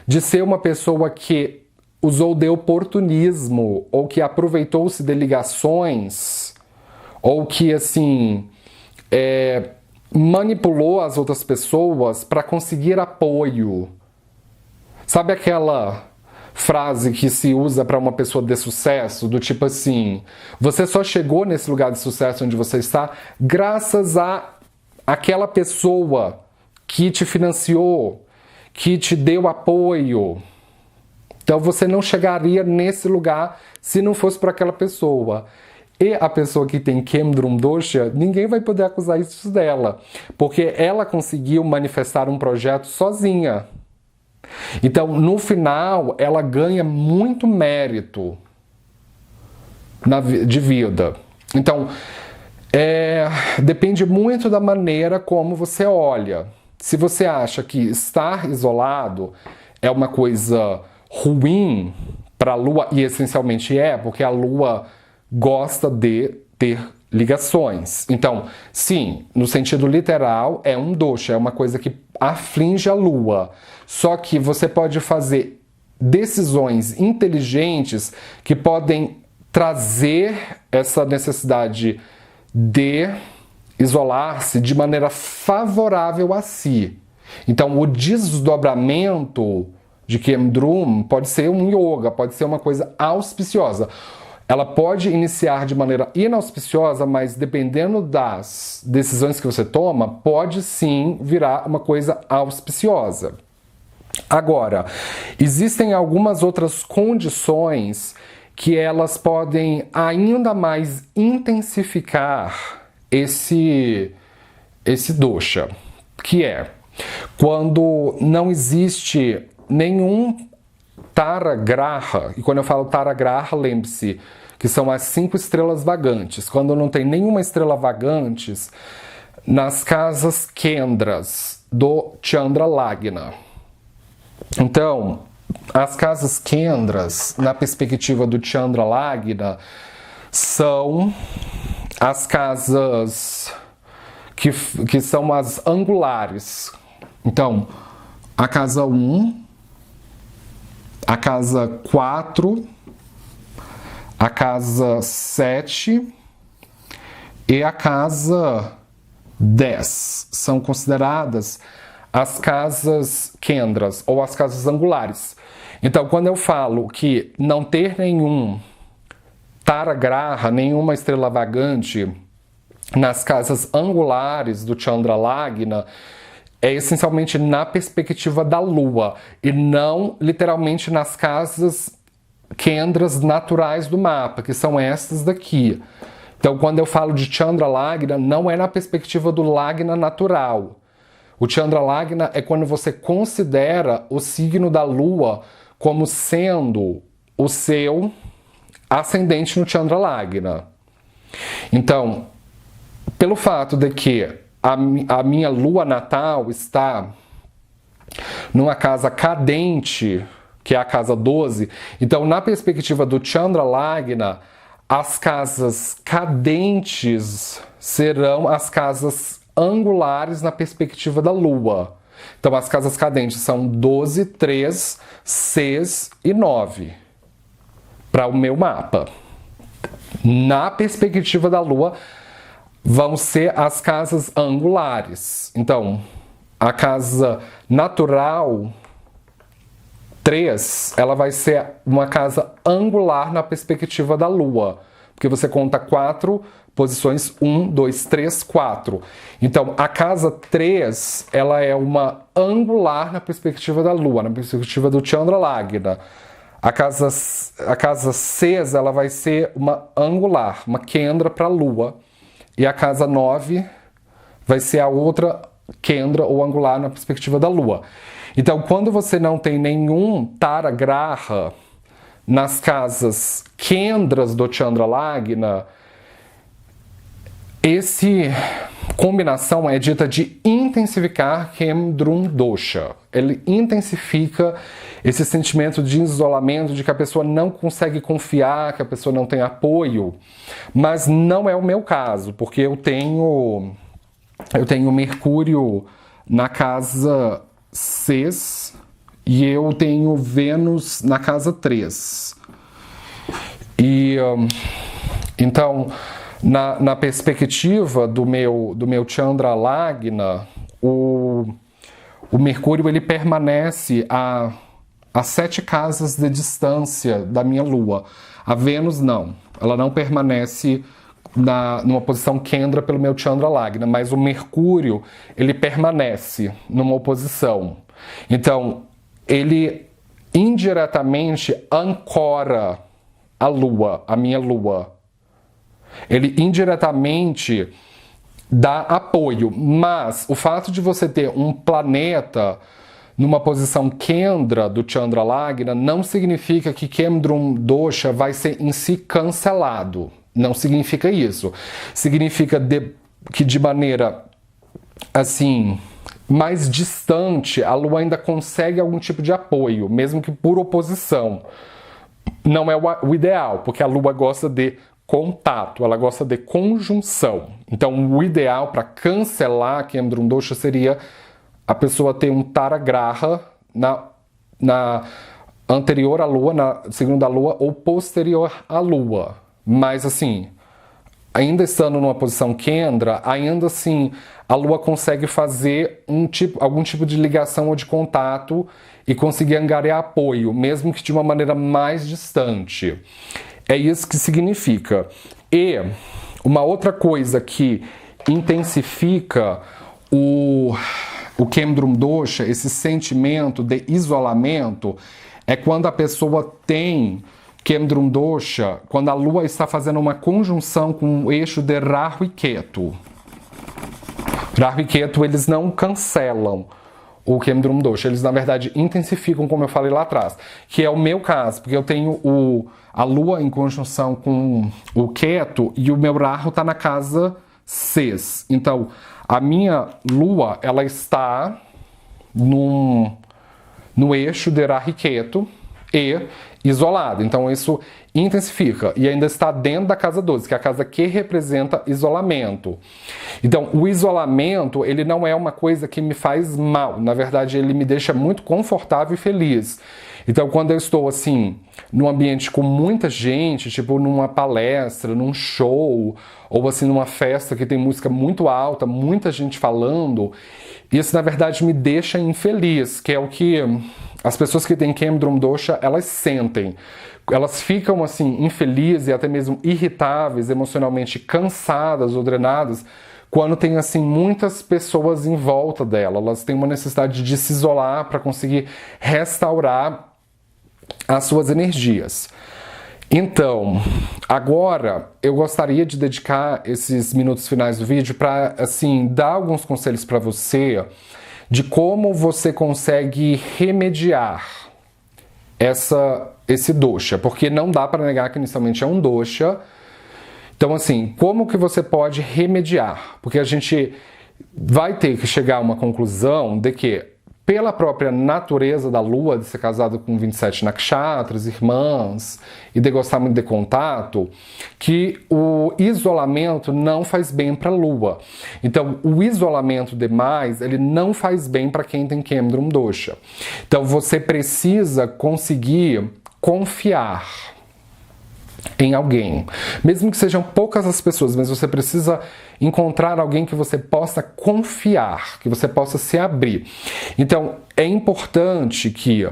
Speaker 1: de ser uma pessoa que usou de oportunismo ou que aproveitou-se de ligações ou que assim manipulou as outras pessoas para conseguir apoio. Sabe aquela frase que se usa para uma pessoa de sucesso, do tipo assim, você só chegou nesse lugar de sucesso onde você está graças a aquela pessoa que te financiou, que te deu apoio. Então você não chegaria nesse lugar se não fosse por aquela pessoa. E a pessoa que tem Kemdrum Dosha, ninguém vai poder acusar isso dela, porque ela conseguiu manifestar um projeto sozinha. Então, no final, ela ganha muito mérito de vida. Então, depende muito da maneira como você olha. Se você acha que estar isolado é uma coisa ruim para a Lua, e essencialmente porque a Lua gosta de ter ligações. Então, sim, no sentido literal, é um dosha, é uma coisa que aflige a Lua. Só que você pode fazer decisões inteligentes que podem trazer essa necessidade de isolar-se de maneira favorável a si. Então, o desdobramento de Kemdrum pode ser um yoga, pode ser uma coisa auspiciosa. Ela pode iniciar de maneira inauspiciosa, mas dependendo das decisões que você toma, pode sim virar uma coisa auspiciosa. Agora, existem algumas outras condições que elas podem ainda mais intensificar esse dosha, que é quando não existe nenhum Taragraha, e quando eu falo Taragraha, lembre-se que que são as 5 estrelas vagantes. Quando não tem nenhuma estrela vagantes, nas casas Kendras do Chandra Lagna. Então, as casas Kendras, na perspectiva do Chandra Lagna, são as casas que são as angulares. Então, a casa 1, a casa 4, a casa 7 e a casa 10 são consideradas as casas Kendras, ou as casas angulares. Então, quando eu falo que não ter nenhum Tara Graha, nenhuma estrela vagante nas casas angulares do Chandra Lagna, é essencialmente na perspectiva da Lua, e não literalmente nas casas Kendras naturais do mapa, que são estas daqui. Então, quando eu falo de Chandra Lagna, não é na perspectiva do Lagna natural. O Chandra Lagna é quando você considera o signo da Lua como sendo o seu ascendente no Chandra Lagna. Então, pelo fato de que a minha Lua natal está numa casa cadente, que é a casa 12, então, na perspectiva do Chandra Lagna, as casas cadentes serão as casas angulares na perspectiva da Lua. Então, as casas cadentes são 12, 3, 6 e 9 para o meu mapa. Na perspectiva da Lua, vão ser as casas angulares. Então, a casa natural 3, ela vai ser uma casa angular na perspectiva da Lua, porque você conta 4 posições, 1, 2, 3, 4. Então, a casa 3, ela é uma angular na perspectiva da Lua, na perspectiva do Chandra Lagna. A casa 6, ela vai ser uma angular, uma Kendra para a Lua. E a casa 9 vai ser a outra Kendra ou angular na perspectiva da Lua. Então, quando você não tem nenhum Tara Graha nas casas Kendras do Chandra Lagna, essa combinação é dita de intensificar Kemdrum Dosha. Ele intensifica esse sentimento de isolamento, de que a pessoa não consegue confiar, que a pessoa não tem apoio. Mas não é o meu caso, porque eu tenho Mercúrio na casa 6 e eu tenho Vênus na casa 3. E então, na perspectiva do meu Chandra Lagna, o Mercúrio ele permanece a 7 casas de distância da minha Lua. A Vênus não, ela não permanece numa posição Kendra pelo meu Chandra Lagna, mas o Mercúrio ele permanece numa oposição. Então, ele indiretamente ancora a Lua, a minha Lua. Ele indiretamente dá apoio, mas o fato de você ter um planeta numa posição Kendra do Chandra Lagna não significa que Kemdrum Dosha vai ser em si cancelado. Não significa isso. Significa que de maneira assim mais distante a Lua ainda consegue algum tipo de apoio, mesmo que por oposição. Não é o ideal, porque a Lua gosta de contato, ela gosta de conjunção. Então, o ideal para cancelar Kemdrum Dosha seria a pessoa ter um Tara Graha na anterior à Lua, na segunda Lua ou posterior à Lua. Mas, assim, ainda estando numa posição Kendra, ainda assim a Lua consegue fazer algum tipo de ligação ou de contato e conseguir angariar apoio, mesmo que de uma maneira mais distante. É isso que significa. E uma outra coisa que intensifica o Kemdrum Dosha, esse sentimento de isolamento, é quando a pessoa tem Kemdrum Dosha, quando a Lua está fazendo uma conjunção com o eixo de Rahu e Ketu. Rahu e Ketu, eles não cancelam o Kemdrum Dosha. Eles, na verdade, intensificam, como eu falei lá atrás, que é o meu caso, porque eu tenho a Lua em conjunção com o Ketu e o meu Rahu está na casa 6. Então, a minha Lua, ela está no eixo de Rahu e Ketu e isolado. Então, isso intensifica. E ainda está dentro da casa 12, que é a casa que representa isolamento. Então, o isolamento, ele não é uma coisa que me faz mal. Na verdade, ele me deixa muito confortável e feliz. Então, quando eu estou, assim, num ambiente com muita gente, tipo numa palestra, num show, ou assim, numa festa que tem música muito alta, muita gente falando, isso, na verdade, me deixa infeliz, que é o que as pessoas que têm Kemdrum Dosha, elas sentem. Elas ficam, assim, infelizes e até mesmo irritáveis, emocionalmente cansadas ou drenadas, quando tem, assim, muitas pessoas em volta dela. Elas têm uma necessidade de se isolar para conseguir restaurar as suas energias. Então, agora eu gostaria de dedicar esses minutos finais do vídeo para, assim, dar alguns conselhos para você de como você consegue remediar esse dosha, porque não dá para negar que inicialmente é um dosha. Então, assim, como que você pode remediar? Porque a gente vai ter que chegar a uma conclusão de que, pela própria natureza da Lua, de ser casado com 27 nakshatras, irmãs, e de gostar muito de contato, que o isolamento não faz bem para a Lua. Então, o isolamento demais, ele não faz bem para quem tem Kemdrum Dosha. Então, você precisa conseguir confiar em alguém, mesmo que sejam poucas as pessoas, mas você precisa encontrar alguém que você possa confiar, que você possa se abrir. Então, é importante que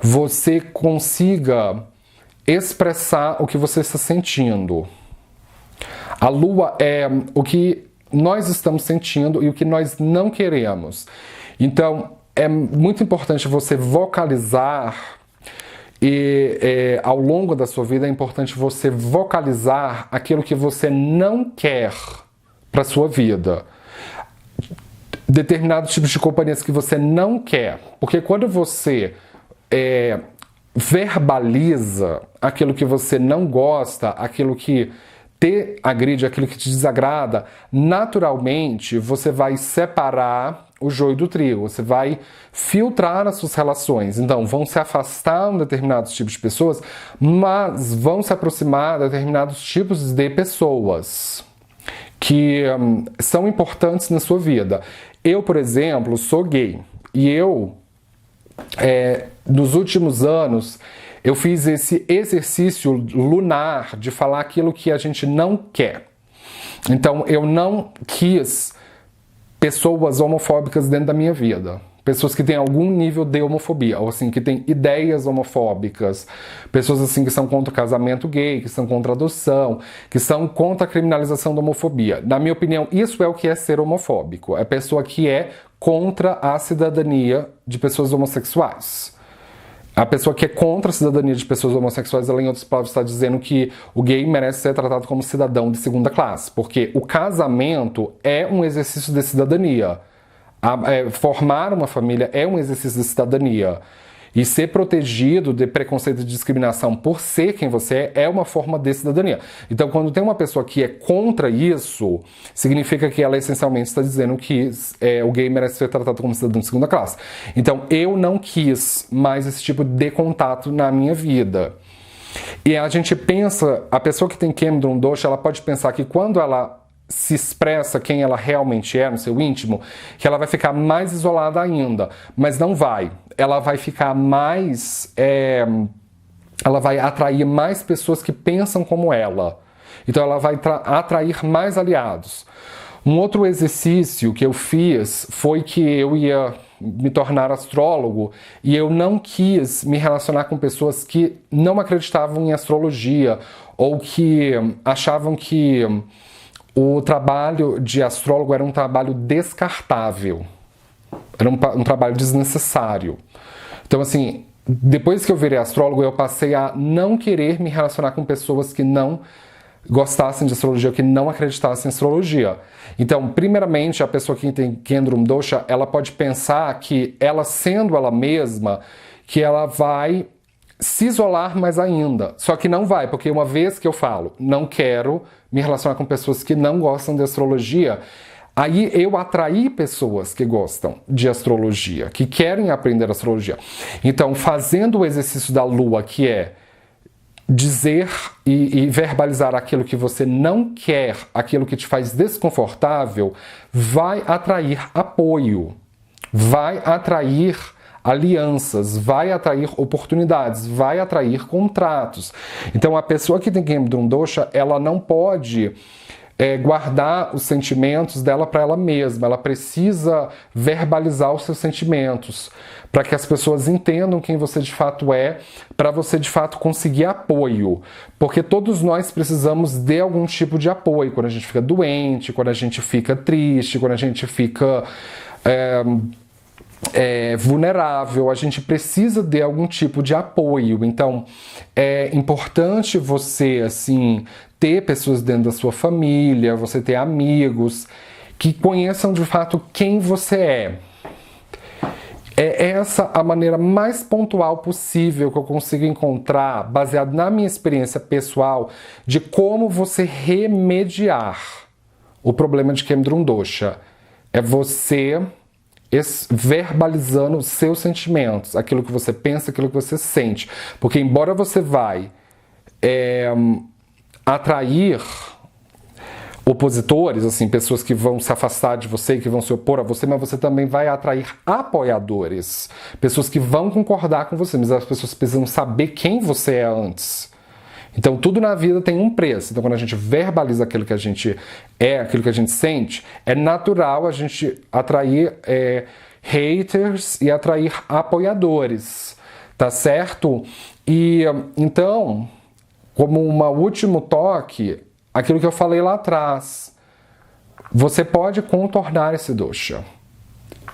Speaker 1: você consiga expressar o que você está sentindo. A Lua é o que nós estamos sentindo e o que nós não queremos. Então, é muito importante você vocalizar. E ao longo da sua vida é importante você vocalizar aquilo que você não quer para a sua vida. Determinados tipos de companhias que você não quer. Porque quando você verbaliza aquilo que você não gosta, aquilo que te agride, aquilo que te desagrada, naturalmente você vai separar o joio do trigo, você vai filtrar as suas relações. Então, vão se afastar de determinados tipos de pessoas, mas vão se aproximar de determinados tipos de pessoas que são importantes na sua vida. Eu, por exemplo, sou gay e nos últimos anos, eu fiz esse exercício lunar de falar aquilo que a gente não quer. Então, eu não quis pessoas homofóbicas dentro da minha vida. Pessoas que têm algum nível de homofobia, ou assim, que têm ideias homofóbicas. Pessoas assim que são contra o casamento gay, que são contra a adoção, que são contra a criminalização da homofobia. Na minha opinião, isso é o que é ser homofóbico. É a pessoa que é contra a cidadania de pessoas homossexuais. A pessoa que é contra a cidadania de pessoas homossexuais, ela, em outras palavras, está dizendo que o gay merece ser tratado como cidadão de segunda classe, porque o casamento é um exercício de cidadania. Formar uma família é um exercício de cidadania. E ser protegido de preconceito e discriminação por ser quem você é uma forma de cidadania. Então, quando tem uma pessoa que é contra isso, significa que ela essencialmente está dizendo que o gay merece ser tratado como cidadão de segunda classe. Então, eu não quis mais esse tipo de contato na minha vida. E a gente pensa, a pessoa que tem Kemdrum Dosha, ela pode pensar que quando ela se expressa quem ela realmente é no seu íntimo, que ela vai ficar mais isolada ainda, mas não vai. Ela vai ficar mais... ela vai atrair mais pessoas que pensam como ela. Então ela vai atrair mais aliados. Um outro exercício que eu fiz foi que eu ia me tornar astrólogo e eu não quis me relacionar com pessoas que não acreditavam em astrologia ou que achavam que o trabalho de astrólogo era um trabalho descartável, era um trabalho desnecessário. Então, assim, depois que eu virei astrólogo, eu passei a não querer me relacionar com pessoas que não gostassem de astrologia ou que não acreditassem em astrologia. Então, primeiramente, a pessoa que tem Kendrum Dosha, ela pode pensar que ela sendo ela mesma, que ela vai se isolar mais ainda. Só que não vai, porque uma vez que eu falo, não quero me relacionar com pessoas que não gostam de astrologia, aí eu atraí pessoas que gostam de astrologia, que querem aprender astrologia. Então, fazendo o exercício da lua, que é dizer e verbalizar aquilo que você não quer, aquilo que te faz desconfortável, vai atrair apoio, vai atrair alianças, vai atrair oportunidades, vai atrair contratos. Então, a pessoa que tem Kendrum Dosha, ela não pode guardar os sentimentos dela para ela mesma, ela precisa verbalizar os seus sentimentos, para que as pessoas entendam quem você de fato é, para você de fato conseguir apoio, porque todos nós precisamos de algum tipo de apoio, quando a gente fica doente, quando a gente fica triste, quando a gente fica vulnerável, a gente precisa de algum tipo de apoio. Então, é importante você, assim, ter pessoas dentro da sua família, você ter amigos que conheçam de fato quem você é. É essa a maneira mais pontual possível que eu consigo encontrar, baseado na minha experiência pessoal, de como você remediar o problema de Kendrum Dosha. É você verbalizando os seus sentimentos, aquilo que você pensa, aquilo que você sente. Porque embora você vai atrair opositores, assim, pessoas que vão se afastar de você, que vão se opor a você, mas você também vai atrair apoiadores, pessoas que vão concordar com você, mas as pessoas precisam saber quem você é antes. Então, tudo na vida tem um preço. Então, quando a gente verbaliza aquilo que a gente é, aquilo que a gente sente, é natural a gente atrair haters e atrair apoiadores, tá certo? E, então, como um último toque, aquilo que eu falei lá atrás, você pode contornar esse dosha.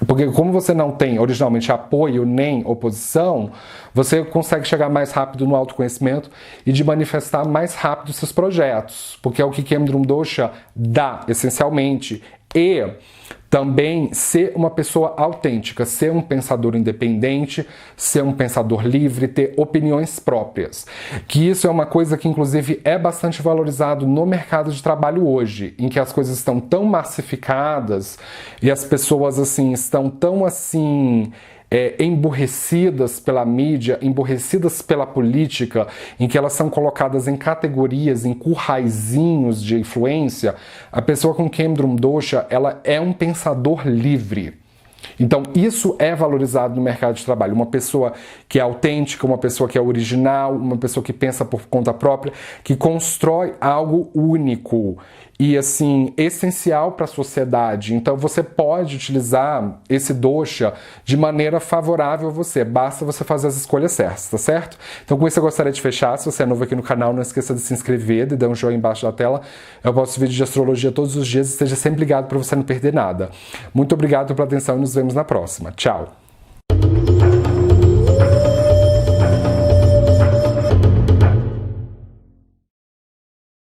Speaker 1: Porque como você não tem originalmente apoio nem oposição, você consegue chegar mais rápido no autoconhecimento e de manifestar mais rápido seus projetos. Porque é o que Kendrum Dosha dá, essencialmente. E também ser uma pessoa autêntica, ser um pensador independente, ser um pensador livre, ter opiniões próprias. Que isso é uma coisa que, inclusive, é bastante valorizado no mercado de trabalho hoje, em que as coisas estão tão massificadas e as pessoas, assim, estão tão, assim, emburrecidas pela mídia, emburrecidas pela política, em que elas são colocadas em categorias, em curraizinhos de influência. A pessoa com Kendrum Dosha, ela é um pensador livre. Então, isso é valorizado no mercado de trabalho. Uma pessoa que é autêntica, uma pessoa que é original, uma pessoa que pensa por conta própria, que constrói algo único e, assim, essencial para a sociedade. Então, você pode utilizar esse dosha de maneira favorável a você. Basta você fazer as escolhas certas, tá certo? Então, com isso, eu gostaria de fechar. Se você é novo aqui no canal, não esqueça de se inscrever, de dar um joinha embaixo da tela. Eu posto vídeo de astrologia todos os dias e esteja sempre ligado para você não perder nada. Muito obrigado pela atenção e nos vemos na próxima. Tchau!